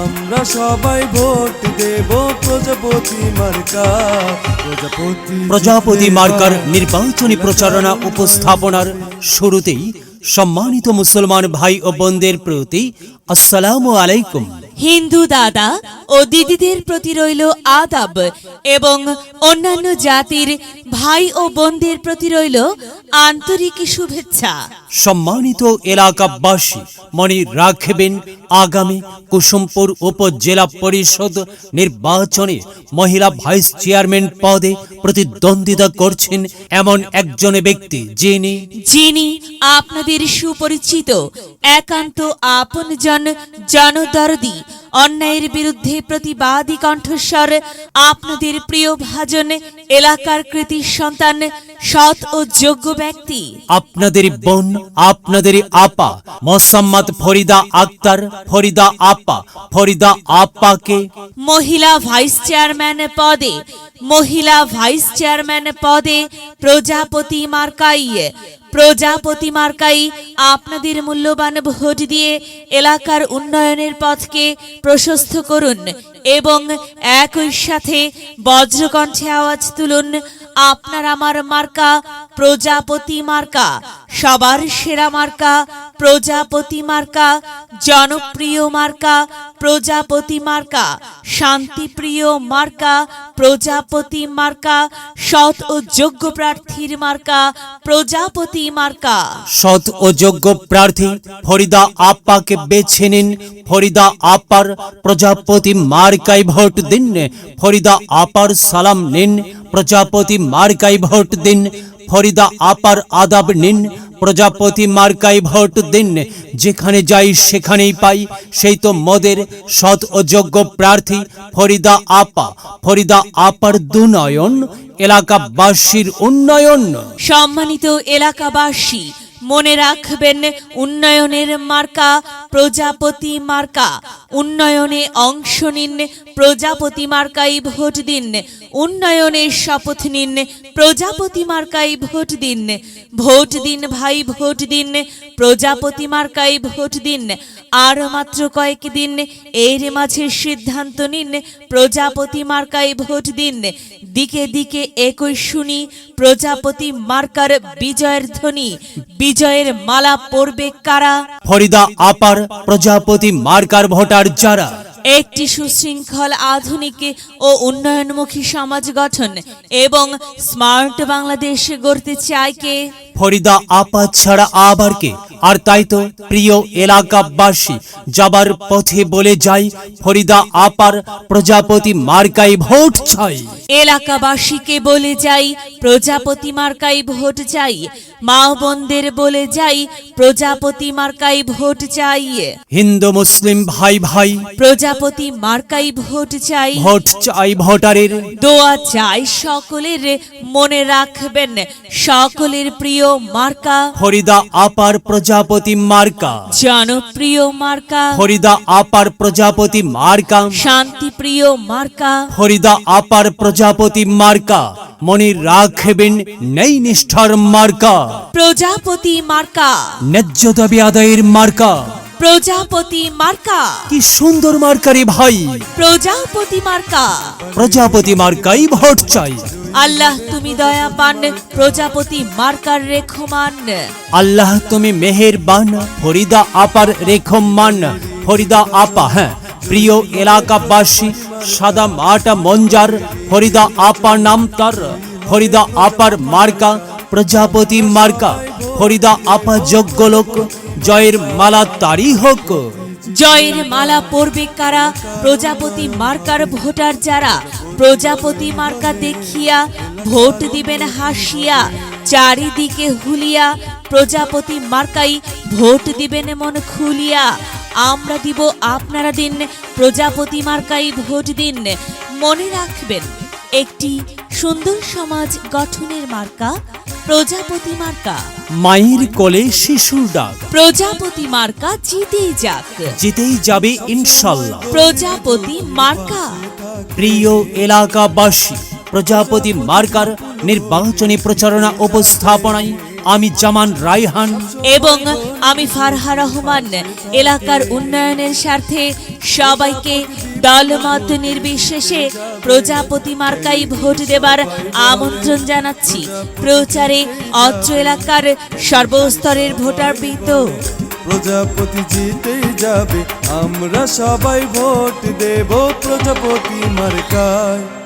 আমরা সবাই ভোট দেব প্রজাপতি মার্কা। প্রজাপতি মার্কার নির্বাচনী প্রচারণা উপস্থাপনার শুরুতেই সম্মানিত মুসলমান ভাই ও বোনদের প্রতি আসসালামু আলাইকুম। হিন্দু দাদা ও দিদিদের প্রতি রইল আদাব এবং অন্যান্য জাতির ভাই ও বোনদের প্রতি রইল আন্তরিক শুভেচ্ছা। সম্মানিত এলাকাবাসী, মনে রাখবেন আগামী কুসুমপুর উপজেলা পরিষদ নির্বাচনে মহিলা ভাইস চেয়ারম্যান পদে প্রতিদ্বন্দ্বিতা করছেন এমন একজন ব্যক্তি যিনি আপনাদের সুপরিচিত একান্ত আপনজন জনদরদি, অন্যায়ের বিরুদ্ধে প্রতিবাদী কণ্ঠস্বর, আপনাদের প্রিয় ভাজন, এলাকার কৃতি সন্তান, সৎ ও যোগ্য ব্যক্তি, আপনাদের বোন, আপনাদের আপা মোসাম্মদ ফরিদা আক্তার, ফরিদা আপাকে মহিলা ভাইস চেয়ারম্যান পদে প্রজাপতি মার্কাই আপনাদের মূল্যবান ভোট দিয়ে এলাকার উন্নয়নের পথকে প্রশস্ত করুন এবং একই সাথে বজ্রকণ্ঠে আওয়াজ তুলুন, আপনার আমার মার্কা প্রজাপতি মার্কা, সবার সেরা মার্কা প্রজাপতি মার্কা, জনপ্রিয় মার্কা প্রজাপতি মার্কা, শান্তিপ্রিয় মার্কা প্রজাপতি মার্কা, সৎ ও যোগ্য প্রার্থীর মার্কা প্রজাপতি মার্কা। সৎ ও যোগ্য প্রার্থী ফরিদা আপাকে বেছে নিন। ফরিদা আপার প্রজাপতি মার্কায় ভোট দিন। ফরিদা আপার সালাম নিন, প্রজাপতি মার্কায় ভোট দিন। ফরিদা আপার আদাব নিন, প্রজাপতি মার্কায় ভোট দিন। যেখানে যাই সেখানেই পাই, সেই তো মোদের সৎ ও যোগ্য প্রার্থী ফরিদা আপার দুনয়ন, এলাকাবাসীর উন্নয়ন। সম্মানিত এলাকাবাসী, মনে রাখবেন, উন্নয়নের মার্কা প্রজাপতি মার্কা। উন্নয়নে অংশ নিন, প্রজাপতি মার্কাই ভোট দিন। উন্নয়নের শপথ নিন, প্রজাপতি মার্কাই ভোট দিন। ভোট দিন ভাই, ভোট দিন, প্রজাপতি মার্কাই ভোট দিন। আর মাত্র কয়েক দিন, এর মাঝে সিদ্ধান্ত নিন, প্রজাপতি মার্কাই ভোট দিন। দিকে দিকে একই শুনি প্রজাপতি মার্কার বিজয়ের ধ্বনি। বিজয়ের মালা পরবে কারা? ফরিদা আপার প্রজাপতি মার্কার ভোটার যারা একটি সুশৃঙ্খল, আধুনিক ও উন্নয়নমুখী সমাজ গঠন এবং স্মার্ট বাংলাদেশ গড়তে চায় কে? ফরিদা আপা ছাড়া আবার কে? আর তাই তো প্রিয় এলাকাবাসী, যাবার পথে বলে যাই, ফরিদা আপার প্রজাপতি মার্কাই ভোট চাই। এলাকাবাসীকে বলে যাই, প্রজাপতি মার্কাই ভোট চাই। মা বোনদের বলে যাই, প্রজাপতি মার্কাই ভোট চাই। হিন্দু মুসলিম ভাই ভাই, প্রজাপতি মার্কাই ভোট চাই। ভোট চাই ভোটারের, দোয়া চাই সকলের। মনে রাখবেন, সকলের প্রিয় মার্কা ফরিদা আপার প্রজাপতি মার্কা, জনপ্রিয় মার্কা ফরিদা আপার প্রজাপতি মার্কা, শান্তিপ্রিয় মার্কা ফরিদা আপার প্রজাপতি মার্কা। মনে রাখবেন, নেই নিষ্ঠার মার্কা প্রজাপতি মার্কা, ন্যায্য দাবি আদায়ের মার্কা প্রজাপতি মার্কা। কি সুন্দর মার্কারে ভাই, প্রজাপতি মার্কাই ভোট চাই। আল্লাহ তুমি দয়া পান, প্রজাপতি মার্কার রেখমান। আল্লাহ তুমি মেহেরবান, ফরিদা আপার রেখমান। ফরিদা আপা, হ্যাঁ প্রিয় এলাকাবাসী, সাদা মাটা মঞ্জার ফরিদা আপা নাম তার। ফরিদা আপার মার্কা প্রজাপতি মার্কা। ফরিদা আপা যোগ্য লোক, জয়ের মালা তারই হোক। জয়ের মালা পরবে কারা? প্রজাপতি মার্কার ভোটার যারা। প্রজাপতি মার্কা দেখিয়া ভোট দিবেন হাসিয়া, চারিদিকে হুলিয়া। প্রজাপতি মার্কাই ভোট দিবেন মন খুলিয়া। আমরা দিব, আপনারা দিন, প্রজাপতি মার্কাই ভোট দিন। মনে রাখবেন, একটি সুন্দর সমাজ গঠনের মার্কা প্রজাপতি মার্কা। মায়ের কোলে শিশুর ডাক, প্রজাপতি মার্কা জিতেই যাক, জিতেই যাবে ইনশাল্লাহ। প্রজাপতি মার্কা। প্রিয় এলাকাবাসী, প্রজাপতি মার্কার নির্বাচনী প্রচারণা উপস্থাপনায় আমি জামান রায়হান এবং আমি ফারহা রহমান এলাকার উন্নয়নের স্বার্থে সবাইকে দলমত নির্বিশেষে প্রজাপতি মার্কাই ভোট দেবার আমন্ত্রণ জানাচ্ছি। প্রচারে অত্র এলাকার সর্বস্তরের ভোটারবৃন্দ। প্রজাপতি জিতেই যাবে, আমরা সবাই ভোট দেব প্রজাপতি মার্কায়।